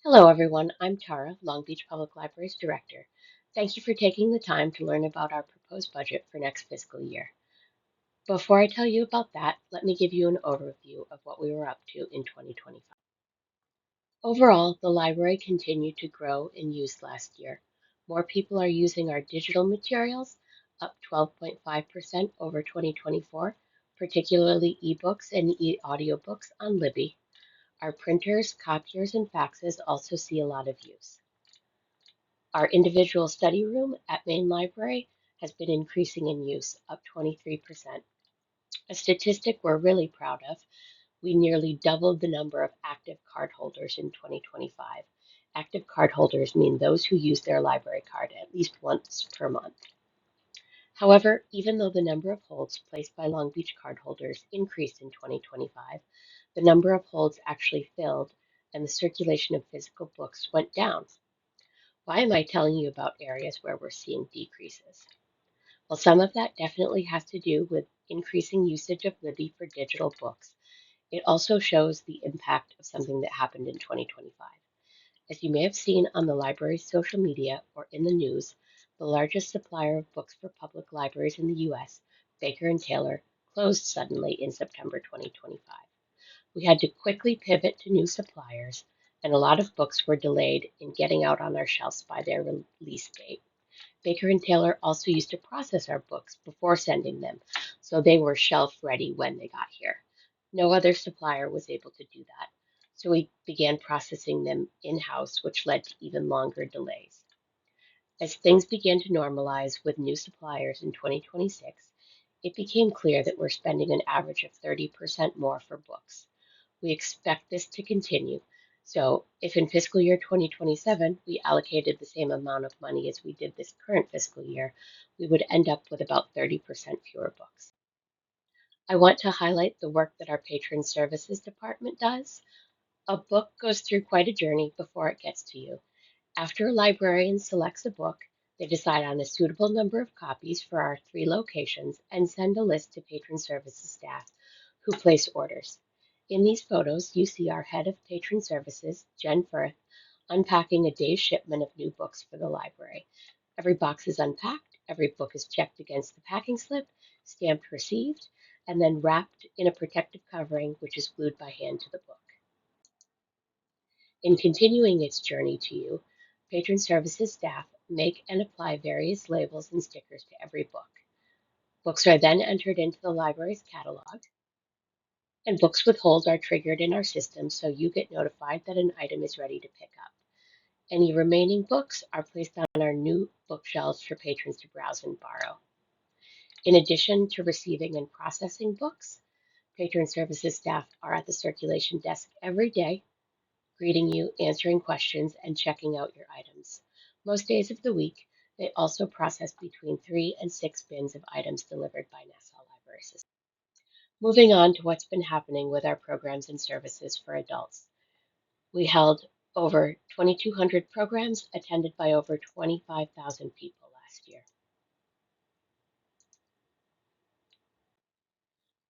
Hello, everyone. I'm Tara, Long Beach Public Library's director. Thank you for taking the time to learn about our proposed budget for next fiscal year. Before I tell you about that, let me give you an overview of what we were up to in 2025. Overall, the library continued to grow in use last year. More people are using our digital materials, up 12.5% over 2024, particularly ebooks and e-audiobooks on Libby. Our printers, copiers, and faxes also see a lot of use. Our individual study room at Main Library has been increasing in use, up 23%. A statistic we're really proud of, we nearly doubled the number of active cardholders in 2025. Active cardholders mean those who use their library card at least once per month. However, even though the number of holds placed by Long Beach cardholders increased in 2025, the number of holds actually filled and the circulation of physical books went down. Why am I telling you about areas where we're seeing decreases? Well, some of that definitely has to do with increasing usage of Libby for digital books. It also shows the impact of something that happened in 2025. As you may have seen on the library's social media or in the news, the largest supplier of books for public libraries in the US, Baker & Taylor, closed suddenly in September 2025. We had to quickly pivot to new suppliers, and a lot of books were delayed in getting out on our shelves by their release date. Baker & Taylor also used to process our books before sending them, so they were shelf ready when they got here. No other supplier was able to do that, so we began processing them in-house, which led to even longer delays. As things began to normalize with new suppliers in 2026, it became clear that we're spending an average of 30% more for books. We expect this to continue. So if in fiscal year 2027 we allocated the same amount of money as we did this current fiscal year, we would end up with about 30% fewer books. I want to highlight the work that our Patron Services Department does. A book goes through quite a journey before it gets to you. After a librarian selects a book, they decide on a suitable number of copies for our 3 locations and send a list to Patron Services staff who place orders. In these photos, you see our head of Patron Services, Jen Firth, unpacking a day's shipment of new books for the library. Every box is unpacked, every book is checked against the packing slip, stamped received, and then wrapped in a protective covering which is glued by hand to the book. In continuing its journey to you, Patron Services staff make and apply various labels and stickers to every book. Books are then entered into the library's catalog, and books with holds are triggered in our system so you get notified that an item is ready to pick up. Any remaining books are placed on our new bookshelves for patrons to browse and borrow. In addition to receiving and processing books, Patron Services staff are at the circulation desk every day, greeting you, answering questions, and checking out your items. Most days of the week, they also process between 3 and 6 bins of items delivered by Nassau Library System. Moving on to what's been happening with our programs and services for adults. We held over 2,200 programs attended by over 25,000 people last year.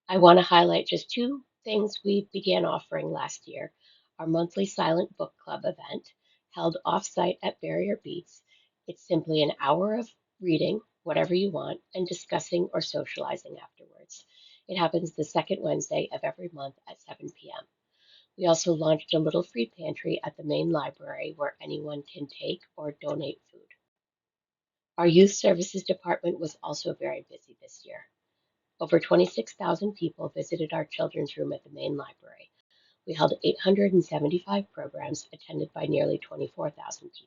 I want to highlight just 2 things we began offering last year. Our monthly silent book club event held off-site at Barrier Beats. It's simply an hour of reading whatever you want and discussing or socializing afterwards. It happens the second Wednesday of every month at 7 p.m. We also launched a little free pantry at the main library where anyone can take or donate food. Our youth services department was also very busy this year. Over 26,000 people visited our children's room at the main library. We held 875 programs attended by nearly 24,000 people.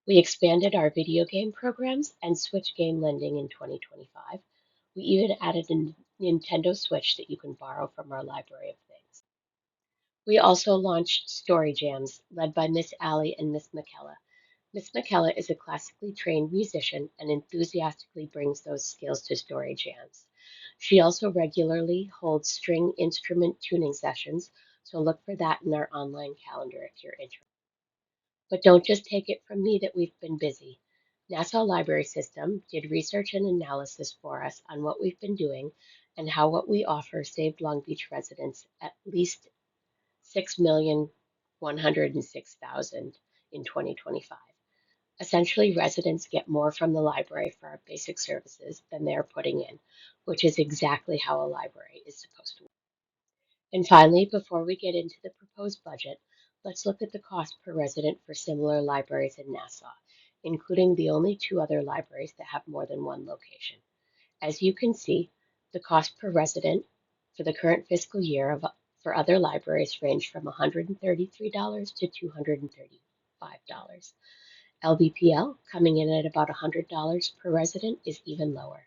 We expanded our video game programs and Switch game lending in 2025. We even added a Nintendo Switch that you can borrow from our library of things. We also launched Story Jams, led by Miss Allie and Miss McKella. Miss McKella is a classically trained musician and enthusiastically brings those skills to Story Jams. She also regularly holds string instrument tuning sessions, so look for that in our online calendar if you're interested. But don't just take it from me that we've been busy. Nassau Library System did research and analysis for us on what we've been doing and how what we offer saved Long Beach residents at least $6 million $106,000 in 2025. Essentially, residents get more from the library for our basic services than they are putting in, which is exactly how a library is supposed to work. And finally, before we get into the proposed budget, let's look at the cost per resident for similar libraries in Nassau, including the only two other libraries that have more than one location. As you can see, the cost per resident for the current fiscal year for other libraries range from $133 to $235. LBPL, coming in at about $100 per resident, is even lower.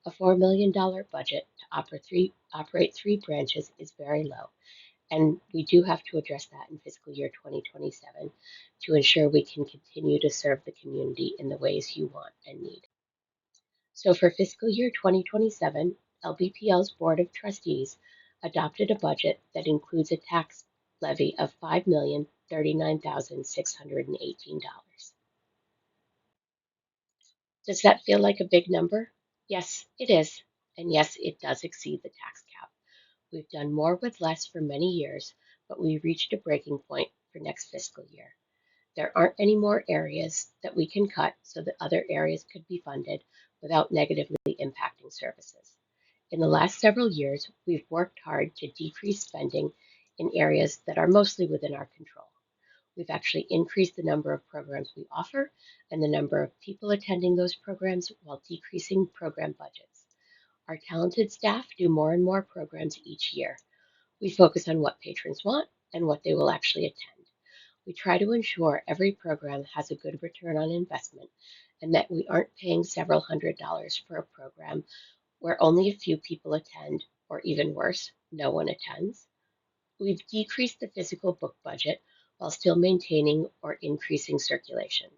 A $4 million budget to operate three branches is very low, and we do have to address that in fiscal year 2027 to ensure we can continue to serve the community in the ways you want and need. So for fiscal year 2027, LBPL's Board of Trustees adopted a budget that includes a tax levy of $5,039,618. Does that feel like a big number? Yes, it is. And yes, it does exceed the tax cap. We've done more with less for many years, but we reached a breaking point for next fiscal year. There aren't any more areas that we can cut so that other areas could be funded without negatively impacting services. In the last several years, we've worked hard to decrease spending in areas that are mostly within our control. We've actually increased the number of programs we offer and the number of people attending those programs while decreasing program budgets. Our talented staff do more and more programs each year. We focus on what patrons want and what they will actually attend. We try to ensure every program has a good return on investment and that we aren't paying several $100s for a program where only a few people attend, or even worse, no one attends. We've decreased the physical book budget while still maintaining or increasing circulation.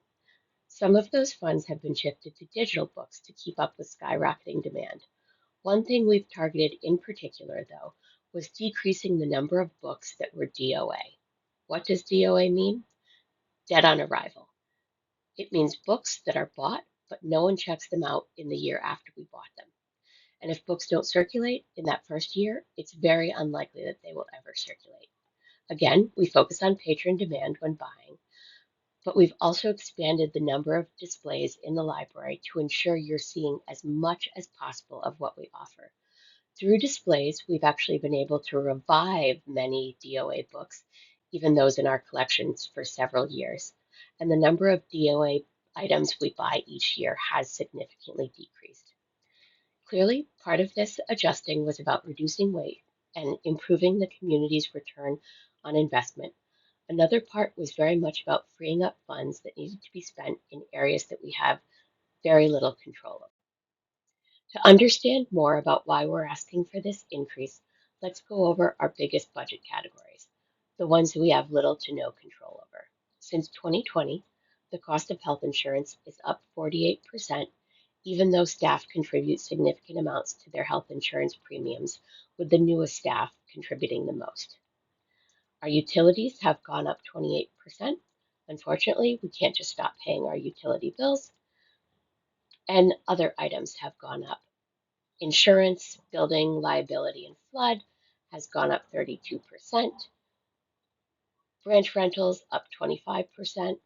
Some of those funds have been shifted to digital books to keep up with skyrocketing demand. One thing we've targeted in particular, though, was decreasing the number of books that were DOA. What does DOA mean? Dead on arrival. It means books that are bought, but no one checks them out in the year after we bought them. And if books don't circulate in that first year, it's very unlikely that they will ever circulate. Again, we focus on patron demand when buying, but we've also expanded the number of displays in the library to ensure you're seeing as much as possible of what we offer. Through displays, we've actually been able to revive many DOA books, even those in our collections for several years, and the number of DOA items we buy each year has significantly decreased. Clearly, part of this adjusting was about reducing weight and improving the community's return on investment. Another part was very much about freeing up funds that needed to be spent in areas that we have very little control over. To understand more about why we're asking for this increase, let's go over our biggest budget categories, the ones we have little to no control over. Since 2020, the cost of health insurance is up 48%, even though staff contribute significant amounts to their health insurance premiums, with the newest staff contributing the most. Our utilities have gone up 28%. Unfortunately, we can't just stop paying our utility bills, and other items have gone up. Insurance, building, liability, and flood has gone up 32%. Branch rentals up 25%,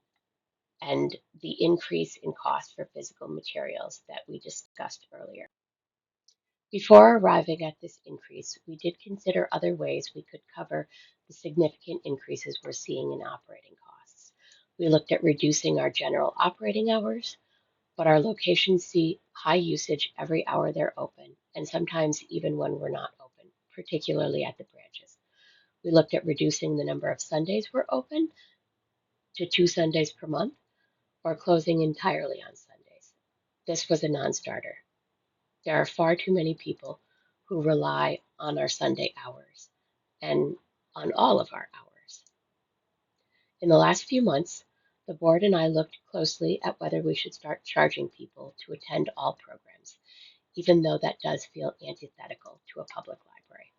and the increase in cost for physical materials that we discussed earlier. Before arriving at this increase, we did consider other ways we could cover the significant increases we're seeing in operating costs. We looked at reducing our general operating hours, but our locations see high usage every hour they're open, and sometimes even when we're not open, particularly at the branches. We looked at reducing the number of Sundays we're open to 2 Sundays per month, or closing entirely on Sundays. This was a non-starter. There are far too many people who rely on our Sunday hours and on all of our hours. In the last few months, the board and I looked closely at whether we should start charging people to attend all programs, even though that does feel antithetical to a public library.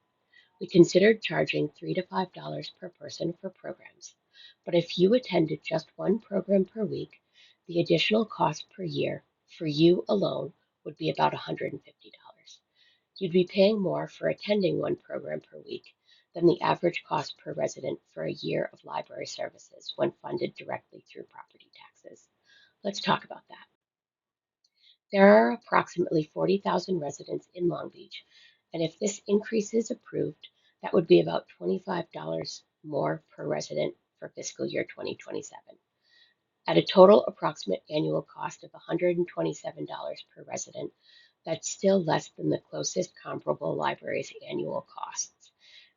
We considered charging $3 to $5 per person for programs, but if you attended just one program per week, the additional cost per year for you alone would be about $150. You'd be paying more for attending one program per week than the average cost per resident for a year of library services when funded directly through property taxes. Let's talk about that. There are approximately 40,000 residents in Long Beach, and if this increase is approved, that would be about $25 more per resident for fiscal year 2027. At a total approximate annual cost of $127 per resident, that's still less than the closest comparable library's annual costs.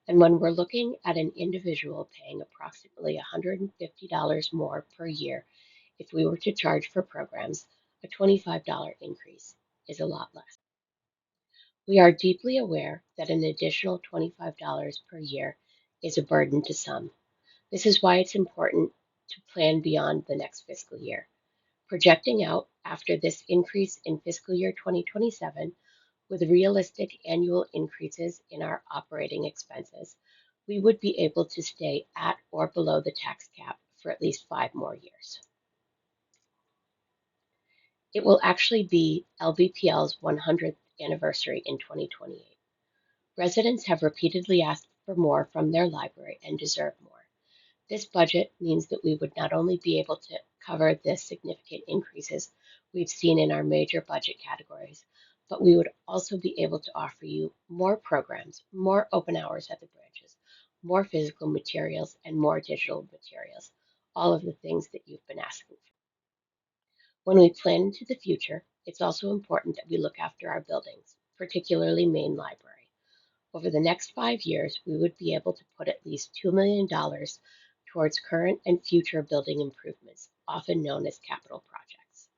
And when we're looking at an individual paying approximately $150 more per year if we were to charge for programs, a $25 increase is a lot less. We are deeply aware that an additional $25 per year is a burden to some. This is why it's important to plan beyond the next fiscal year. Projecting out after this increase in fiscal year 2027 with realistic annual increases in our operating expenses, we would be able to stay at or below the tax cap for at least 5 more years. It will actually be LBPL's 100th anniversary in 2028. Residents have repeatedly asked for more from their library and deserve more. This budget means that we would not only be able to cover the significant increases we've seen in our major budget categories, but we would also be able to offer you more programs, more open hours at the branches, more physical materials, and more digital materials, all of the things that you've been asking for. When we plan into the future, it's also important that we look after our buildings, particularly Main Library. Over the next 5 years, we would be able to put at least $2 million towards current and future building improvements, often known as capital projects.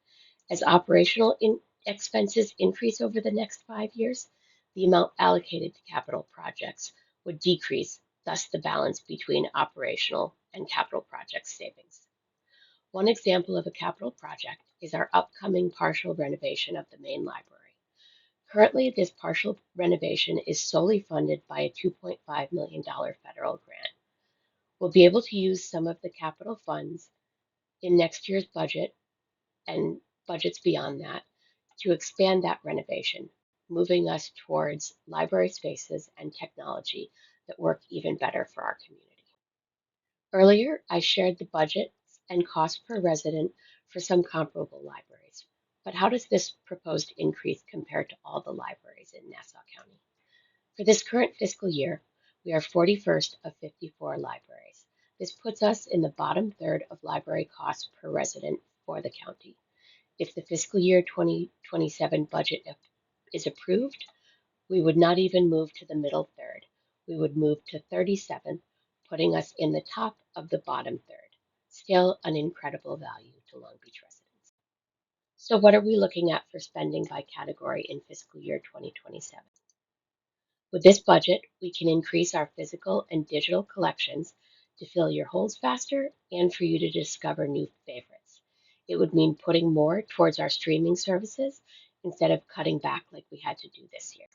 As operational expenses increase over the next 5 years, the amount allocated to capital projects would decrease, thus the balance between operational and capital project savings. One example of a capital project is our upcoming partial renovation of the main library. Currently, this partial renovation is solely funded by a $2.5 million federal grant. We'll be able to use some of the capital funds in next year's budget and budgets beyond that to expand that renovation, moving us towards library spaces and technology that work even better for our community. Earlier, I shared the budget and cost per resident for some comparable libraries. But how does this proposed increase compare to all the libraries in Nassau County? For this current fiscal year, we are 41st of 54 libraries. This puts us in the bottom third of library costs per resident for the county. If the fiscal year 2027 budget is approved, we would not even move to the middle third. We would move to 37th, putting us in the top of the bottom third. Still an incredible value to Long Beach residents. So what are we looking at for spending by category in fiscal year 2027? With this budget, we can increase our physical and digital collections to fill your holds faster and for you to discover new favorites. It would mean putting more towards our streaming services instead of cutting back like we had to do this year.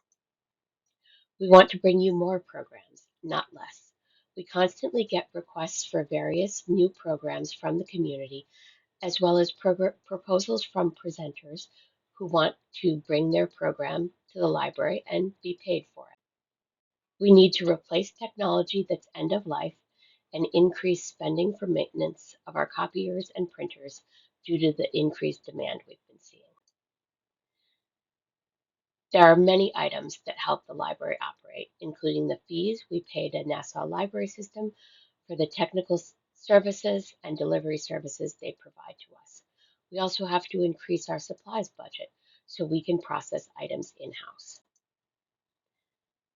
We want to bring you more programs, not less. We constantly get requests for various new programs from the community, as well as proposals from presenters who want to bring their program to the library and be paid for it. We need to replace technology that's end of life and increase spending for maintenance of our copiers and printers due to the increased demand we've been seeing. There are many items that help the library operate, including the fees we pay to Nassau Library System for the technical services and delivery services they provide to us. We also have to increase our supplies budget so we can process items in-house.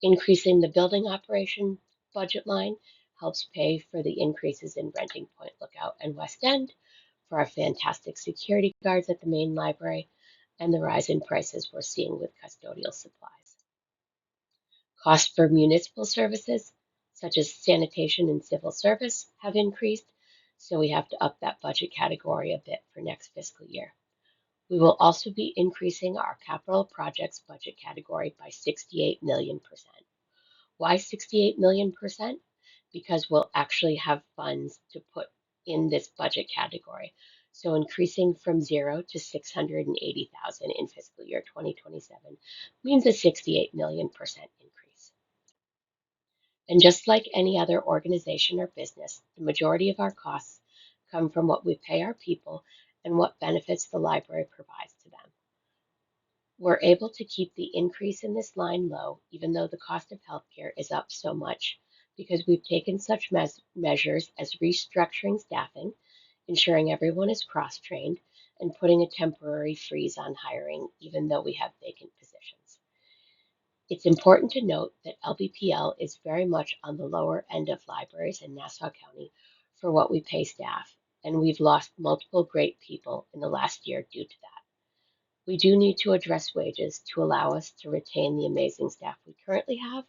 Increasing the building operation budget line helps pay for the increases in Renting Point Lookout and West End, for our fantastic security guards at the main library, and the rise in prices we're seeing with custodial supplies. Costs for municipal services, such as sanitation and civil service, have increased, so we have to up that budget category a bit for next fiscal year. We will also be increasing our capital projects budget category by 68 million%. Why 68 million%? Because we'll actually have funds to put in this budget category. So increasing from 0 to 680,000 in fiscal year 2027 means a 68 million% increase. And just like any other organization or business, the majority of our costs come from what we pay our people and what benefits the library provides to them. We're able to keep the increase in this line low, even though the cost of healthcare is up so much, because we've taken such measures as restructuring staffing, ensuring everyone is cross trained, and putting a temporary freeze on hiring, even though we have vacant positions. It's important to note that LBPL is very much on the lower end of libraries in Nassau County for what we pay staff, and we've lost multiple great people in the last year due to that. We do need to address wages to allow us to retain the amazing staff we currently have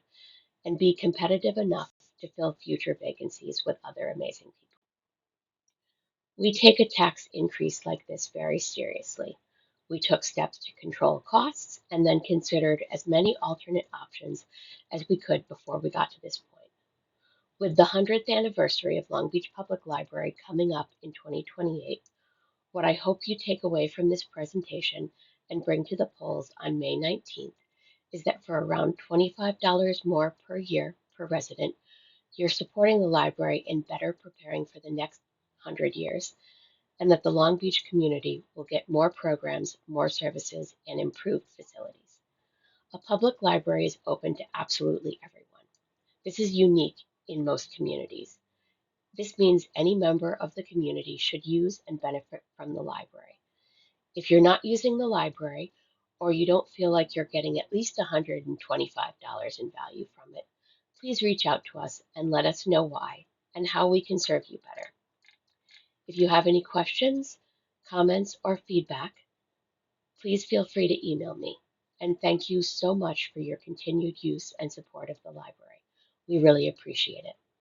and be competitive enough to fill future vacancies with other amazing people. We take a tax increase like this very seriously. We took steps to control costs and then considered as many alternate options as we could before we got to this point. With the 100th anniversary of Long Beach Public Library coming up in 2028, what I hope you take away from this presentation and bring to the polls on May 19th is that for around $25 more per year per resident, you're supporting the library and better preparing for the next 100 years, and that the Long Beach community will get more programs, more services, and improved facilities. A public library is open to absolutely everyone. This is unique in most communities. This means any member of the community should use and benefit from the library. If you're not using the library, or you don't feel like you're getting at least $125 in value from it, please reach out to us and let us know why and how we can serve you better. If you have any questions, comments, or feedback, please feel free to email me. And thank you so much for your continued use and support of the library. We really appreciate it.